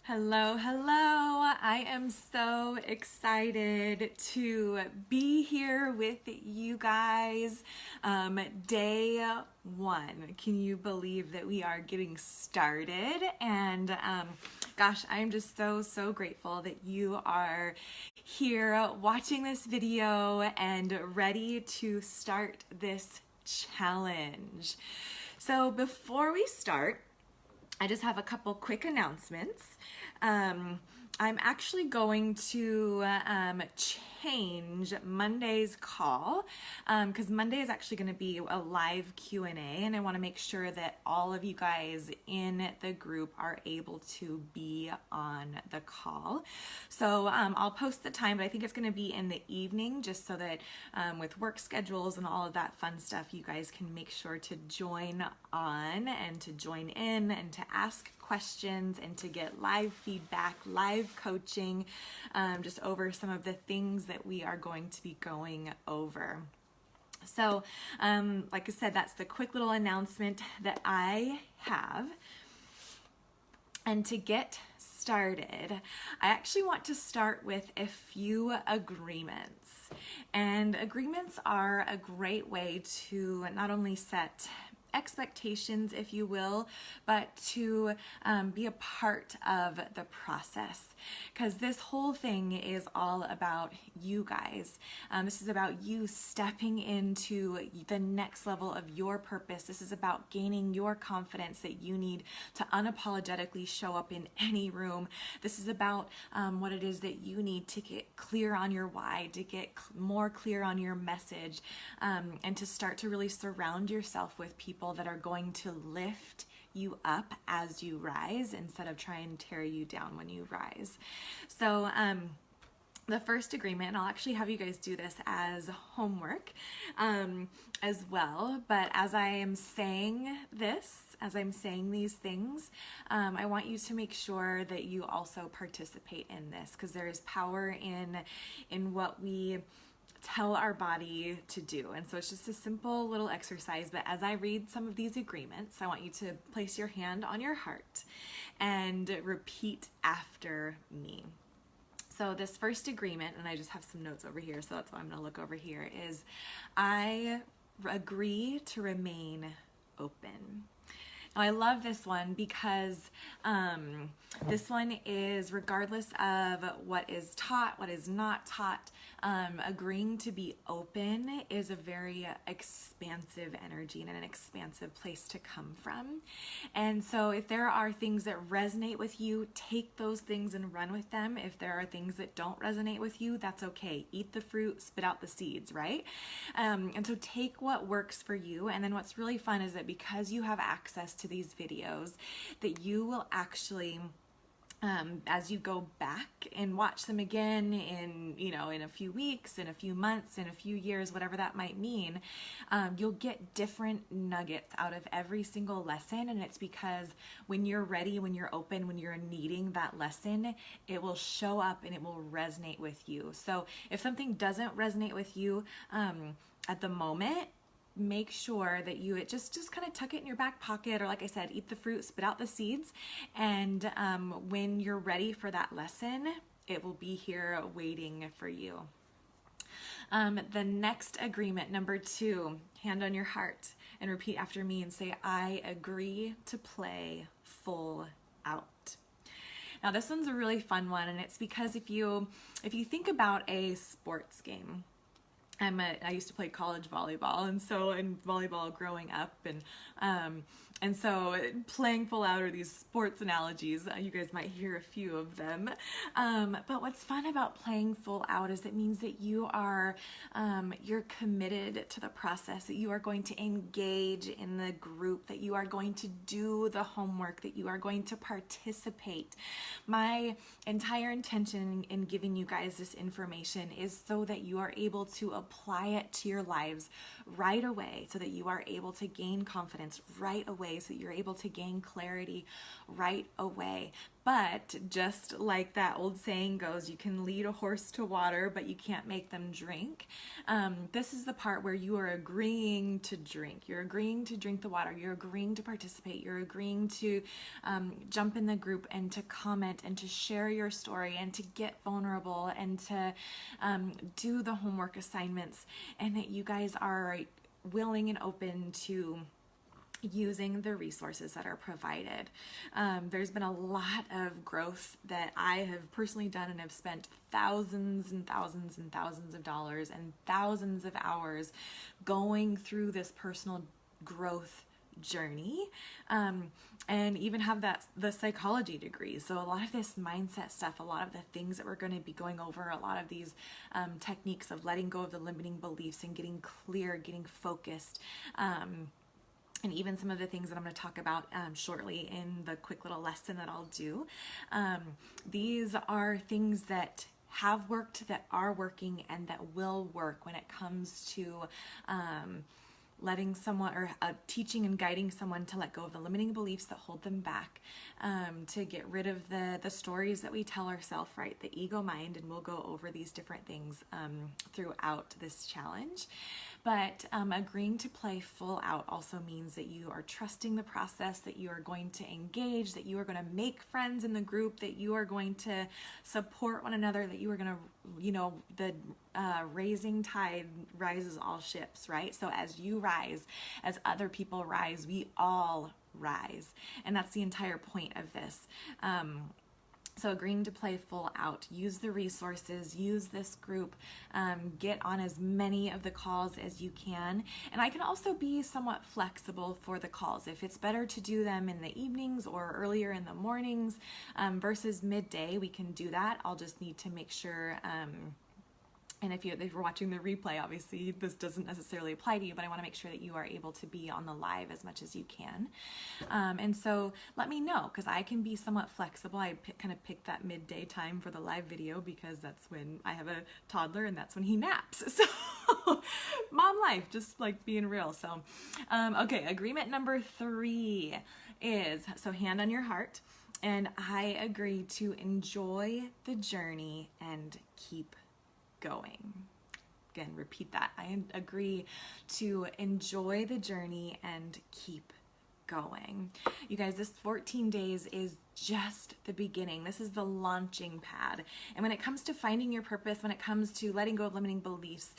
Hello, hello. I am so excited to be here with you guys. Day one. Can you believe that we are getting started? And gosh, I'm just so grateful that you are here watching this video and ready to start this challenge. So before we start, I just have a couple quick announcements. I'm actually going to change Monday's call because Monday is actually going to be a live Q&A, and I want to make sure that all of you guys in the group are able to be on the call. So I'll post the time, but I think it's going to be in the evening just so that with work schedules and all of that fun stuff, you guys can make sure to join on and to join in and to ask questions and to get live feedback, live coaching, just over some of the things that we are going to be going over. So, like I said, that's the quick little announcement that I have. And to get started, I actually want to start with a few agreements. And agreements are a great way to not only set expectations, if you will, but to be a part of the process, because this whole thing is all about you guys. This is about you stepping into the next level of your purpose. This is about gaining your confidence that you need to unapologetically show up in any room. This is about what it is that you need to get clear on your why, to get more clear on your message, and to start to really surround yourself with people that are going to lift you up as you rise instead of try and tear you down when you rise. So the first agreement, and I'll actually have you guys do this as homework as well, but as I am saying this, as I'm saying these things, I want you to make sure that you also participate in this, because there is power in what we tell our body to do. And so it's just a simple little exercise, but as I read some of these agreements, I want you to place your hand on your heart and repeat after me. So this first agreement, and I just have some notes over here, so that's why I'm going to look over here, is I agree to remain open. Now, I love this one because this one is regardless of what is taught, what is not taught, agreeing to be open is a very expansive energy and an expansive place to come from. And so if there are things that resonate with you, take those things and run with them. If there are things that don't resonate with you, that's okay. Eat the fruit, spit out the seeds, right? And so take what works for you. And then what's really fun is that because you have access to these videos, that you will actually as you go back and watch them again in a few weeks, in a few months, in a few years, whatever that might mean, you'll get different nuggets out of every single lesson. And it's because when you're ready, when you're open, when you're needing that lesson, it will show up and it will resonate with you. So if something doesn't resonate with you at the moment, make sure that you just kind of tuck it in your back pocket, or like I said, eat the fruit, spit out the seeds, and when you're ready for that lesson, it will be here waiting for you. The next agreement, number 2, hand on your heart and repeat after me and say, I agree to play full out. Now this one's a really fun one, and it's because if you think about a sports game, I used to play college volleyball, and so in volleyball growing up, and so playing full out are these sports analogies. You guys might hear a few of them. But what's fun about playing full out is it means that you are you're committed to the process, that you are going to engage in the group, that you are going to do the homework, that you are going to participate. My entire intention in giving you guys this information is so that you are able to apply it to your lives right away, so that you are able to gain confidence right away away so that you're able to gain clarity right away. But just like that old saying goes, you can lead a horse to water, but you can't make them drink. This is the part where you are agreeing to drink. You're agreeing to drink the water. You're agreeing to participate. You're agreeing to jump in the group and to comment and to share your story and to get vulnerable and to do the homework assignments, and that you guys are willing and open to using the resources that are provided. There's been a lot of growth that I have personally done and have spent thousands and thousands and thousands of dollars and thousands of hours going through this personal growth journey, and even have the psychology degree. So a lot of this mindset stuff, a lot of the things that we're going to be going over, a lot of these techniques of letting go of the limiting beliefs and getting clear, getting focused, and even some of the things that I'm going to talk about shortly in the quick little lesson that I'll do. These are things that have worked, that are working, and that will work when it comes to letting someone, or teaching and guiding someone to let go of the limiting beliefs that hold them back, to get rid of the stories that we tell ourselves, right? The ego mind, and we'll go over these different things throughout this challenge. But agreeing to play full out also means that you are trusting the process, that you are going to engage, that you are going to make friends in the group, that you are going to support one another, that you are going to, the raising tide rises all ships, right? So as you rise, as other people rise, we all rise. And that's the entire point of this. So agreeing to play full out, use the resources, use this group, get on as many of the calls as you can. And I can also be somewhat flexible for the calls. If it's better to do them in the evenings or earlier in the mornings versus midday, we can do that. I'll just need to make sure, and if you're watching the replay, obviously this doesn't necessarily apply to you, but I want to make sure that you are able to be on the live as much as you can. And so let me know, because I can be somewhat flexible. I kind of picked that midday time for the live video because that's when I have a toddler and that's when he naps. So mom life, just like being real. So, okay, agreement number 3 is, so hand on your heart, and I agree to enjoy the journey and keep going. Again, repeat that. I agree to enjoy the journey and keep going. You guys, this 14 days is just the beginning. This is the launching pad. And when it comes to finding your purpose, when it comes to letting go of limiting beliefs,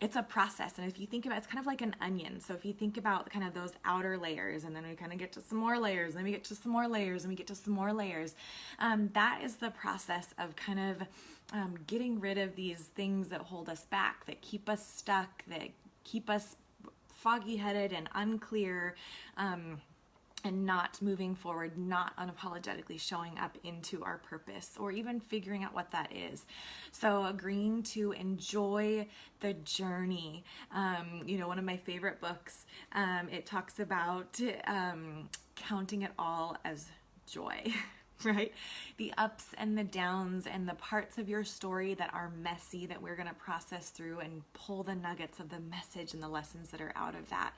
it's a process. And if you think about it, it's kind of like an onion. So if you think about kind of those outer layers, and then we kind of get to some more layers, and then we get to some more layers, and we get to some more layers, that is the process of kind of getting rid of these things that hold us back, that keep us stuck, that keep us foggy-headed and unclear, and not moving forward, not unapologetically showing up into our purpose, or even figuring out what that is. So agreeing to enjoy the journey. One of my favorite books, it talks about counting it all as joy. Right? The ups and the downs and the parts of your story that are messy that we're going to process through and pull the nuggets of the message and the lessons that are out of that.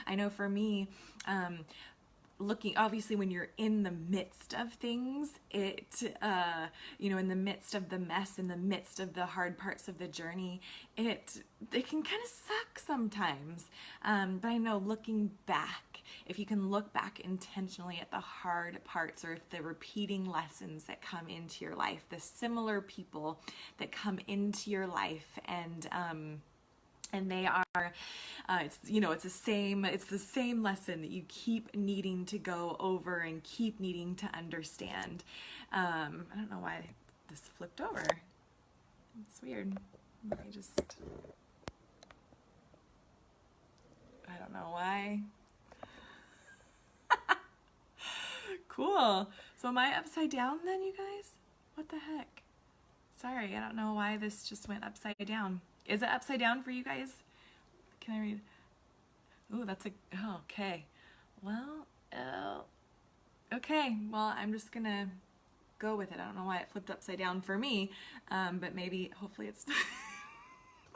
I know for me, looking, obviously when you're in the midst of things, in the midst of the mess, in the midst of the hard parts of the journey, it can kind of suck sometimes. But I know looking back, if you can look back intentionally at the hard parts, or if the repeating lessons that come into your life, the similar people that come into your life, and they are, it's the same lesson that you keep needing to go over and keep needing to understand. I don't know why this flipped over. It's weird. Let me just, I don't know why. Cool. So am I upside down then, you guys? What the heck? Sorry, I don't know why this just went upside down. Is it upside down for you guys? Can I read? Ooh, okay. Well, okay. Well, I'm just gonna go with it. I don't know why it flipped upside down for me, but maybe, hopefully it's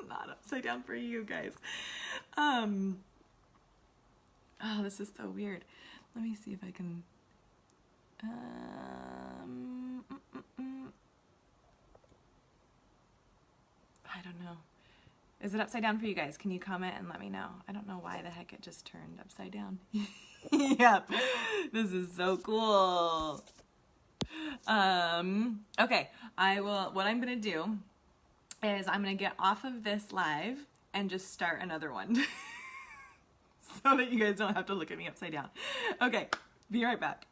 not upside down for you guys. Oh, this is so weird. Let me see if I can, I don't know. Is it upside down for you guys? Can you comment and let me know? I don't know why the heck it just turned upside down. Yep, this is so cool. Okay, what I'm gonna do is I'm gonna get off of this live and just start another one so that you guys don't have to look at me upside down. Okay, be right back.